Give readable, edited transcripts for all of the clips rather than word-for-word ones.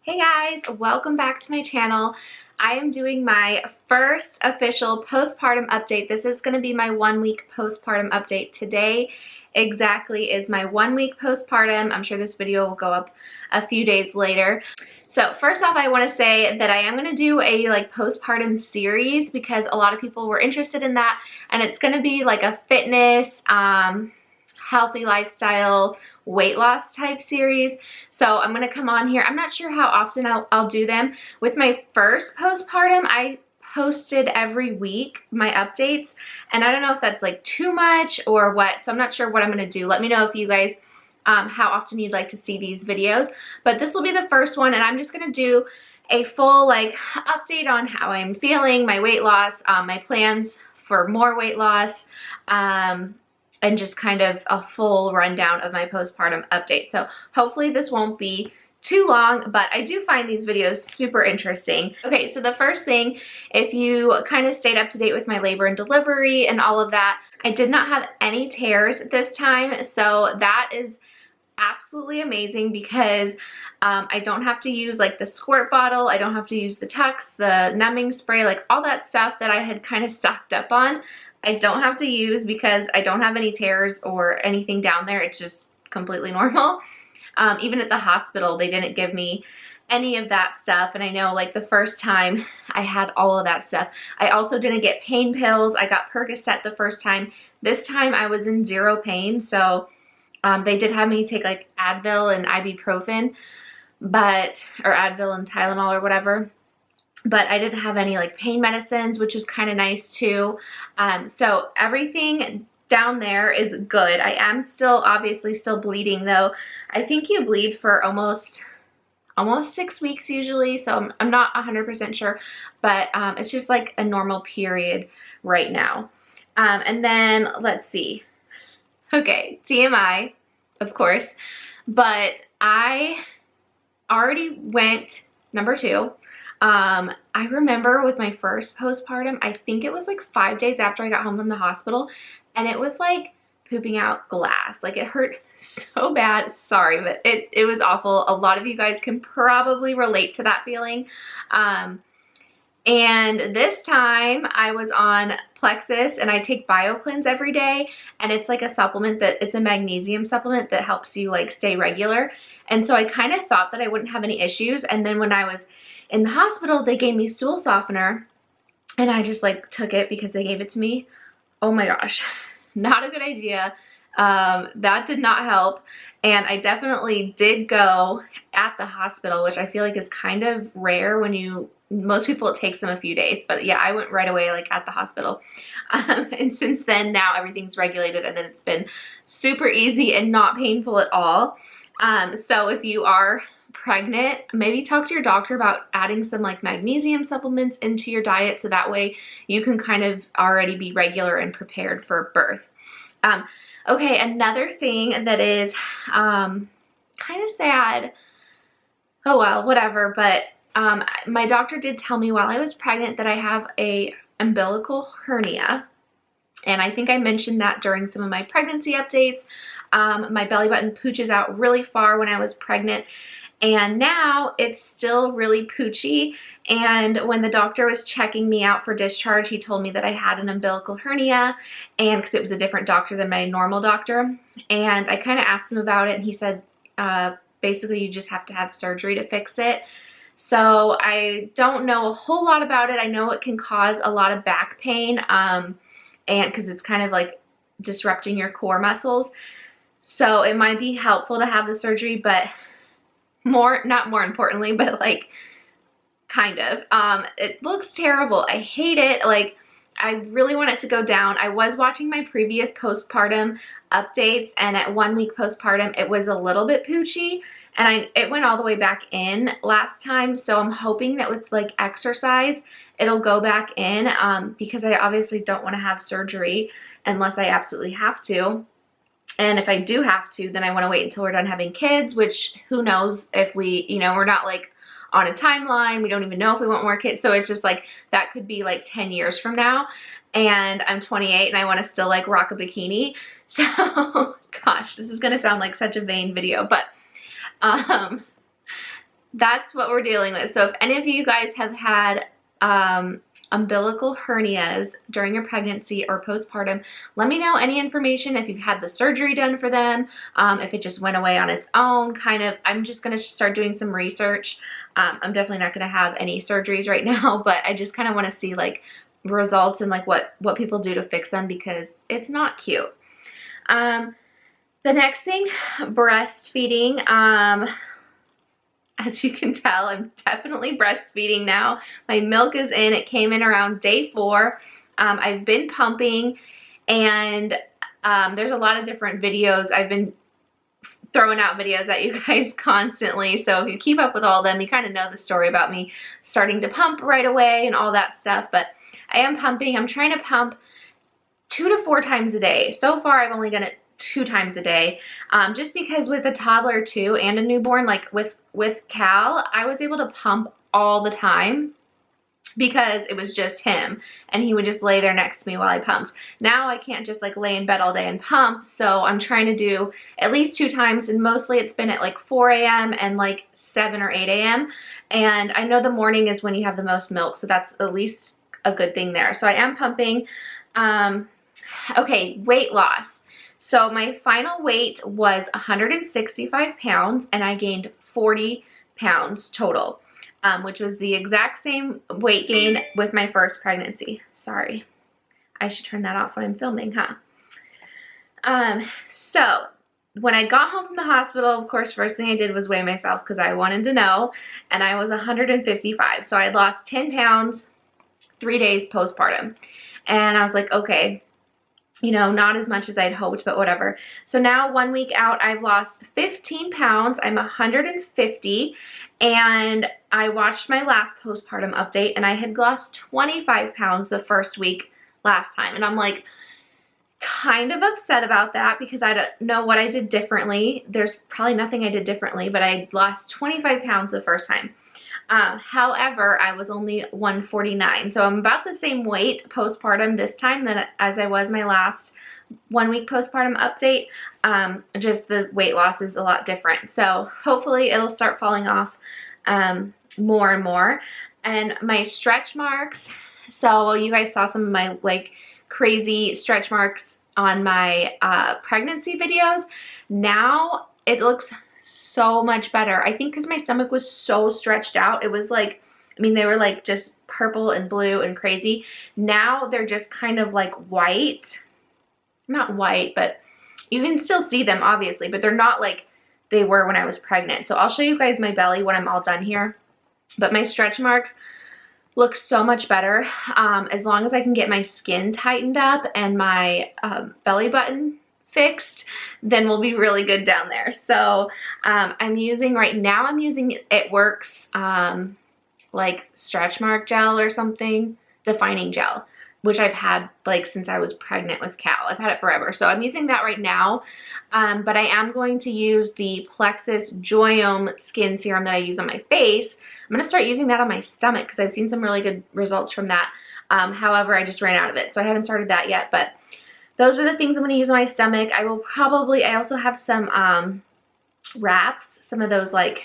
Hey guys, welcome back to my channel. I am doing my first official postpartum update. This is going to be my 1 week postpartum update. Today exactly is my 1 week postpartum. I'm sure this video will go up a few days later. So first off, I want to say that I am going to do a postpartum series because a lot of people were interested in that, and it's going to be like a fitness, healthy lifestyle, weight loss type series. So I'm going to come on here. I'm not sure how often I'll do them. With my first postpartum, I posted every week my updates, and I don't know if that's like too much or what, so I'm not sure what I'm going to do. Let me know if you guys how often you'd like to see these videos, but this will be the first one, and I'm just going to do a full update on how I'm feeling, my weight loss, my plans for more weight loss, and just kind of a full rundown of my postpartum update. So hopefully this won't be too long, but I do find these videos super interesting. Okay, so the first thing, if you kind of stayed up to date with my labor and delivery and all of that, I did not have any tears this time, so that is absolutely amazing because I don't have to use like the squirt bottle, I don't have to use the Tux, the numbing spray, like all that stuff that I had kind of stocked up on. I don't have to use because I don't have any tears or anything down there. It's just completely normal. Even at the hospital, they didn't give me any of that stuff. And I know like the first time I had all of that stuff. I also didn't get pain pills. I got Percocet the first time. This time I was in zero pain. So they did have me take like Advil and ibuprofen, or Advil and Tylenol or whatever. But I didn't have any like pain medicines, which was kind of nice too. So everything down there is good. I am obviously still bleeding though. I think you bleed for almost 6 weeks usually, so I'm not 100% sure, but it's just like a normal period right now. And then let's see. Okay, TMI, of course, but I already went number 2. I remember with my first postpartum, I think it was like 5 days after I got home from the hospital, and it was like pooping out glass. Like it hurt so bad. Sorry, but it was awful. A lot of you guys can probably relate to that feeling. And this time I was on Plexus, and I take BioCleanse every day, and it's like a supplement it's a magnesium supplement that helps you like stay regular. And so I kind of thought that I wouldn't have any issues, and then when I was in the hospital, they gave me stool softener, and I just like took it because they gave it to me. Oh my gosh, not a good idea. That did not help, and I definitely did go at the hospital, which I feel like is kind of rare most people it takes them a few days, but yeah, I went right away like at the hospital. And since then, now everything's regulated, and then it's been super easy and not painful at all. So if you are pregnant, maybe talk to your doctor about adding some like magnesium supplements into your diet, so that way you can kind of already be regular and prepared for birth. Okay, another thing that is kind of sad, oh well, whatever, but my doctor did tell me while I was pregnant that I have a umbilical hernia, and I think I mentioned that during some of my pregnancy updates. My belly button pooches out really far when I was pregnant, and now it's still really poochy. And when the doctor was checking me out for discharge, he told me that I had an umbilical hernia, and because it was a different doctor than my normal doctor. And I kind of asked him about it, and he said basically you just have to have surgery to fix it. So I don't know a whole lot about it. I know it can cause a lot of back pain, and because it's kind of like disrupting your core muscles. So it might be helpful to have the surgery, but not more importantly, but like kind of, it looks terrible. I hate it. Like I really want it to go down. I was watching my previous postpartum updates, and at 1 week postpartum, it was a little bit poochy, and it went all the way back in last time. So I'm hoping that with like exercise, it'll go back in, because I obviously don't want to have surgery unless I absolutely have to. And if I do have to, then I want to wait until we're done having kids, which who knows if we're not like on a timeline. We don't even know if we want more kids. So it's just like, that could be like 10 years from now. And I'm 28 and I want to still like rock a bikini. So gosh, this is going to sound like such a vain video, but that's what we're dealing with. So if any of you guys have had umbilical hernias during your pregnancy or postpartum, let me know any information, if you've had the surgery done for them, if it just went away on its own, kind of. I'm just going to start doing some research. I'm definitely not going to have any surgeries right now, but I just kind of want to see like results and like what people do to fix them, because it's not cute. The next thing, breastfeeding. As you can tell, I'm definitely breastfeeding now. My milk is in. It came in around day 4. I've been pumping, and there's a lot of different videos. I've been throwing out videos at you guys constantly, so if you keep up with all of them, you kind of know the story about me starting to pump right away and all that stuff. But I am pumping. I'm trying to pump 2 to 4 times a day. So far, I've only done it 2 times a day, just because with a toddler too and a newborn, like with Cal, I was able to pump all the time because it was just him, and he would just lay there next to me while I pumped. Now I can't just like lay in bed all day and pump, so I'm trying to do at least 2 times, and mostly it's been at like 4 a.m. and like 7 or 8 a.m. And I know the morning is when you have the most milk, so that's at least a good thing there. So I am pumping. Okay, weight loss. So my final weight was 165 pounds, and I gained 40 pounds total, which was the exact same weight gain with my first pregnancy. Sorry, I should turn that off when I'm filming, huh? So when I got home from the hospital, of course, first thing I did was weigh myself because I wanted to know, and I was 155. So I lost 10 pounds 3 days postpartum, and I was like, okay, you know, not as much as I'd hoped, but whatever. So now 1 week out, I've lost 15 pounds. I'm 150, and I watched my last postpartum update, and I had lost 25 pounds the first week last time. And I'm like kind of upset about that because I don't know what I did differently. There's probably nothing I did differently, but I lost 25 pounds the first time. However, I was only 149, so I'm about the same weight postpartum this time as I was my last 1 week postpartum update. Just the weight loss is a lot different, so hopefully it'll start falling off more and more. And my stretch marks, so you guys saw some of my like crazy stretch marks on my pregnancy videos. Now it looks so much better. I think because my stomach was so stretched out. It was like, I mean, they were like just purple and blue and crazy. Now they're just kind of like white. Not white, but you can still see them obviously, but they're not like they were when I was pregnant. So I'll show you guys my belly when I'm all done here. But my stretch marks look so much better. As long as I can get my skin tightened up and my belly button fixed, then we'll be really good down there. So I'm using right now, It Works like stretch mark gel or something, defining gel, which I've had like since I was pregnant with Cal. I've had it forever. So I'm using that right now. But I am going to use the Plexus Joyome skin serum that I use on my face. I'm going to start using that on my stomach because I've seen some really good results from that. However, I just ran out of it, so I haven't started that yet. But those are the things I'm going to use on my stomach. I also have some wraps, some of those like,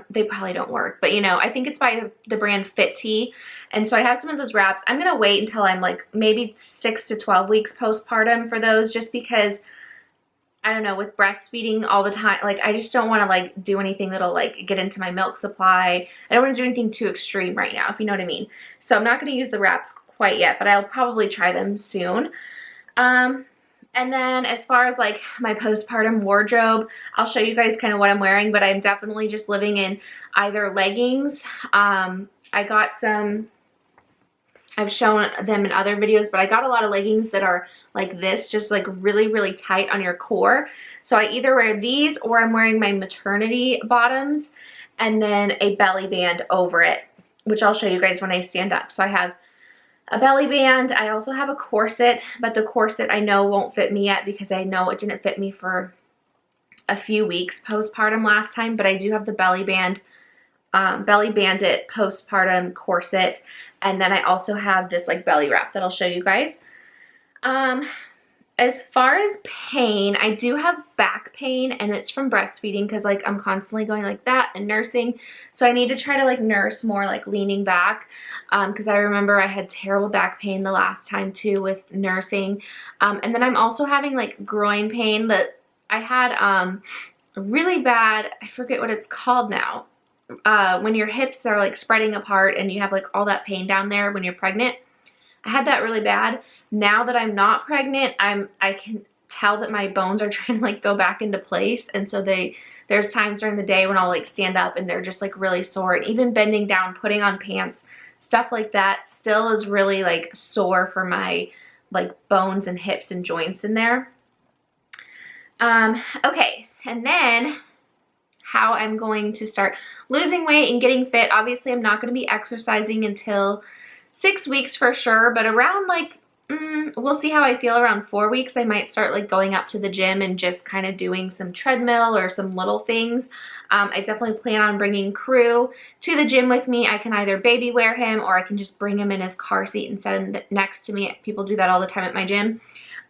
they probably don't work, but you know, I think it's by the brand Fit Tea. And so I have some of those wraps. I'm going to wait until I'm like maybe 6 to 12 weeks postpartum for those, just because I don't know, with breastfeeding all the time, like I just don't want to like do anything that'll like get into my milk supply. I don't want to do anything too extreme right now, if you know what I mean. So I'm not going to use the wraps quite yet, but I'll probably try them soon. And then as far as like my postpartum wardrobe, I'll show you guys kind of what I'm wearing, but I'm definitely just living in either leggings. I got some, I've shown them in other videos, but I got a lot of leggings that are like this, just like really, really tight on your core. So I either wear these or I'm wearing my maternity bottoms and then a belly band over it, which I'll show you guys when I stand up. So I have a belly band. I also have a corset, but the corset I know won't fit me yet because I know it didn't fit me for a few weeks postpartum last time, but I do have the belly bandit postpartum corset. And then I also have this like belly wrap that I'll show you guys. As far as pain, I do have back pain, and it's from breastfeeding because like I'm constantly going like that and nursing. So I need to try to like nurse more, like leaning back, because I remember I had terrible back pain the last time too with nursing. And then I'm also having like groin pain that I had really bad, I forget what it's called now, when your hips are like spreading apart and you have like all that pain down there when you're pregnant. I had that really bad. Now that I'm not pregnant, I can tell that my bones are trying to like go back into place, and so there's times during the day when I'll like stand up and they're just like really sore, and even bending down, putting on pants, stuff like that still is really like sore for my like bones and hips and joints in there. Okay, and then how I'm going to start losing weight and getting fit. Obviously, I'm not going to be exercising until 6 weeks for sure, but around like, we'll see how I feel around 4 weeks. I might start like going up to the gym and just kind of doing some treadmill or some little things. I definitely plan on bringing Crew to the gym with me. I can either baby wear him or I can just bring him in his car seat and set him next to me. People do that all the time at my gym.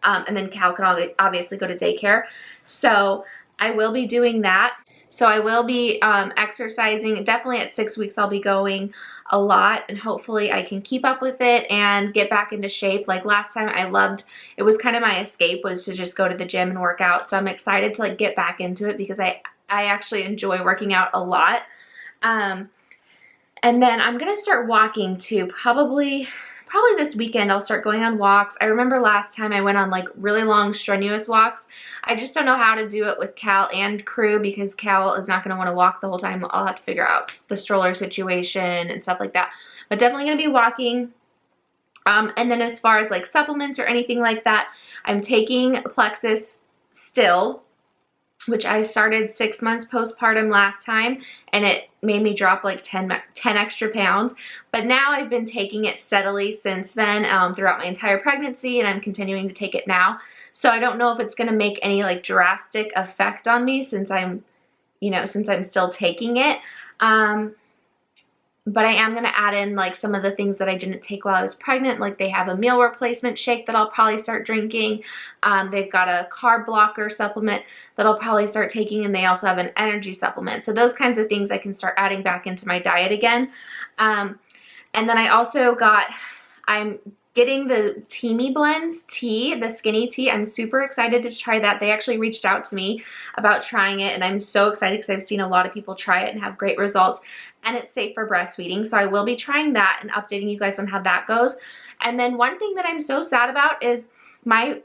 And then Cal can obviously go to daycare. So I will be doing that. So I will be exercising. Definitely at 6 weeks I'll be going a lot, and hopefully I can keep up with it and get back into shape. Like last time it was kind of my escape was to just go to the gym and work out. So I'm excited to like get back into it because I actually enjoy working out a lot. And then I'm going to start walking too, probably this weekend. I'll start going on walks. I remember last time I went on like really long strenuous walks. I just don't know how to do it with Cal and Crew because Cal is not going to want to walk the whole time. I'll have to figure out the stroller situation and stuff like that. But definitely going to be walking. And then as far as like supplements or anything like that, I'm taking Plexus still, which I started 6 months postpartum last time, and it made me drop like 10 extra pounds. But now I've been taking it steadily since then, throughout my entire pregnancy, and I'm continuing to take it now. So I don't know if it's going to make any like drastic effect on me since I'm still taking it. But I am going to add in like some of the things that I didn't take while I was pregnant. Like they have a meal replacement shake that I'll probably start drinking. They've got a carb blocker supplement that I'll probably start taking, and they also have an energy supplement. So those kinds of things I can start adding back into my diet again. And then I'm getting the Teamy Blends tea, the skinny tea. I'm super excited to try that. They actually reached out to me about trying it, and I'm so excited because I've seen a lot of people try it and have great results, and it's safe for breastfeeding. So I will be trying that and updating you guys on how that goes. And then one thing that I'm so sad about is my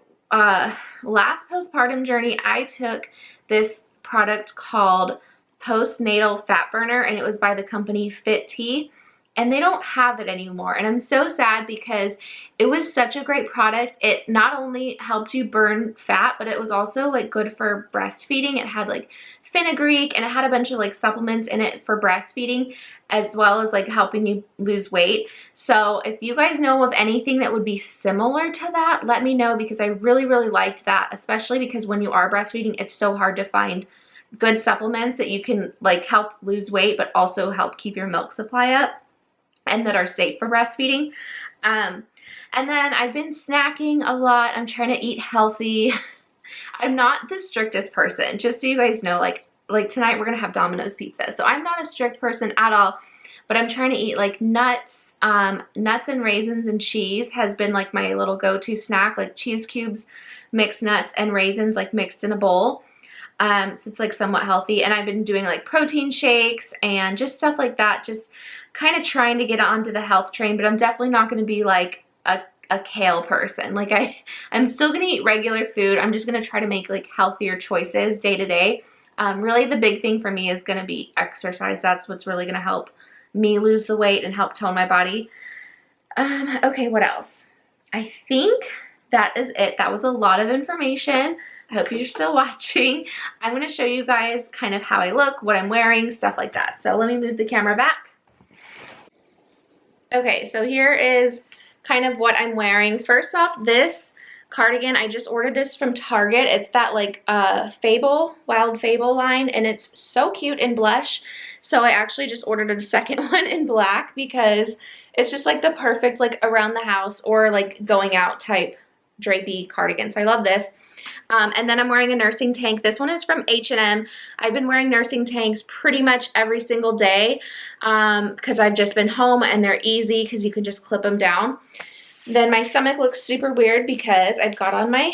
last postpartum journey, I took this product called Postnatal Fat Burner, and it was by the company Fit Tea. And they don't have it anymore. And I'm so sad because it was such a great product. It not only helped you burn fat, but it was also like good for breastfeeding. It had like fenugreek, and it had a bunch of like supplements in it for breastfeeding, as well as like helping you lose weight. So if you guys know of anything that would be similar to that, let me know, because I really, really liked that, especially because when you are breastfeeding, it's so hard to find good supplements that you can like help lose weight, but also help keep your milk supply up, and that are safe for breastfeeding. And then I've been snacking a lot. I'm trying to eat healthy. I'm not the strictest person, just so you guys know, like tonight we're gonna have Domino's pizza. So I'm not a strict person at all, but I'm trying to eat like nuts and raisins and cheese has been like my little go-to snack, like cheese cubes, mixed nuts and raisins like mixed in a bowl. So it's like somewhat healthy. And I've been doing like protein shakes and just stuff like that, just kind of trying to get onto the health train. But I'm definitely not going to be like a kale person. Like I'm still going to eat regular food. I'm just going to try to make like healthier choices day to day. Really the big thing for me is going to be exercise. That's what's really going to help me lose the weight and help tone my body. Okay, what else? I think that is it. That was a lot of information. I hope you're still watching. I'm going to show you guys kind of how I look, what I'm wearing, stuff like that. So let me move the camera back. Okay, so here is kind of what I'm wearing. First off, this cardigan, I just ordered this from Target. It's that like Wild Fable line, and it's so cute in blush. So I actually just ordered a second one in black because it's just like the perfect like around the house or like going out type drapey cardigan. So I love this. And then I'm wearing a nursing tank. This one is from H&M. I've been wearing nursing tanks pretty much every single day because I've just been home, and they're easy because you can just clip them down. Then my stomach looks super weird because I've got on my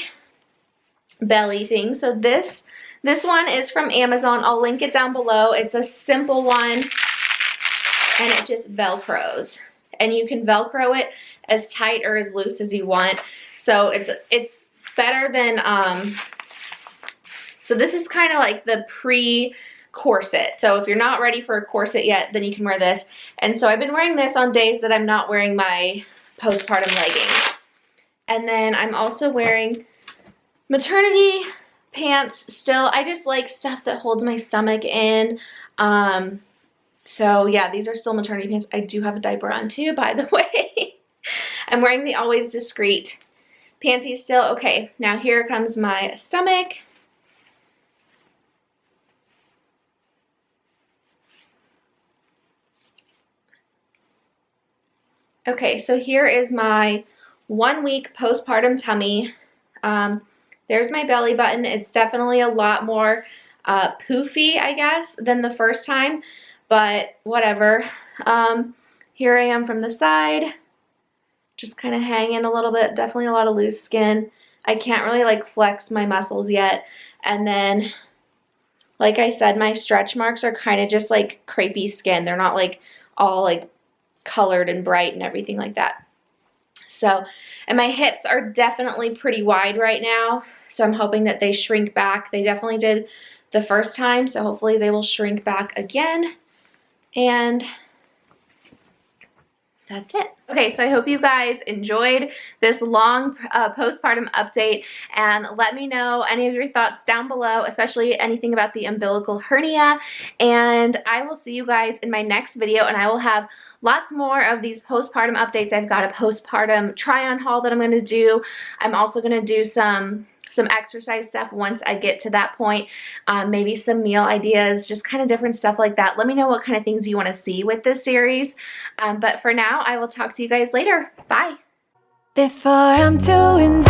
belly thing. So this one is from Amazon. I'll link it down below. It's a simple one, and it just Velcros. And you can Velcro it as tight or as loose as you want. So it's better than, so this is kind of like the pre-corset. So if you're not ready for a corset yet, then you can wear this. And so I've been wearing this on days that I'm not wearing my postpartum leggings. And then I'm also wearing maternity pants still. I just like stuff that holds my stomach in. So yeah, these are still maternity pants. I do have a diaper on too, by the way. I'm wearing the Always Discreet panties still. Okay, now here comes my stomach. Okay, so here is my 1 week postpartum tummy. There's my belly button. It's definitely a lot more poofy, I guess, than the first time, but whatever. Here I am from the side, just kind of hanging a little bit. Definitely a lot of loose skin. I can't really like flex my muscles yet. And then, like I said, my stretch marks are kind of just like crepey skin. They're not like all like colored and bright and everything like that. So, and my hips are definitely pretty wide right now, so I'm hoping that they shrink back. They definitely did the first time, so hopefully they will shrink back again. And that's it. Okay, so I hope you guys enjoyed this long postpartum update, and let me know any of your thoughts down below, especially anything about the umbilical hernia. And I will see you guys in my next video, and I will have lots more of these postpartum updates. I've got a postpartum try-on haul that I'm going to do. I'm also going to do some exercise stuff once I get to that point. Maybe some meal ideas, just kind of different stuff like that. Let me know what kind of things you want to see with this series. But for now, I will talk to you guys later. Bye. Before I'm doing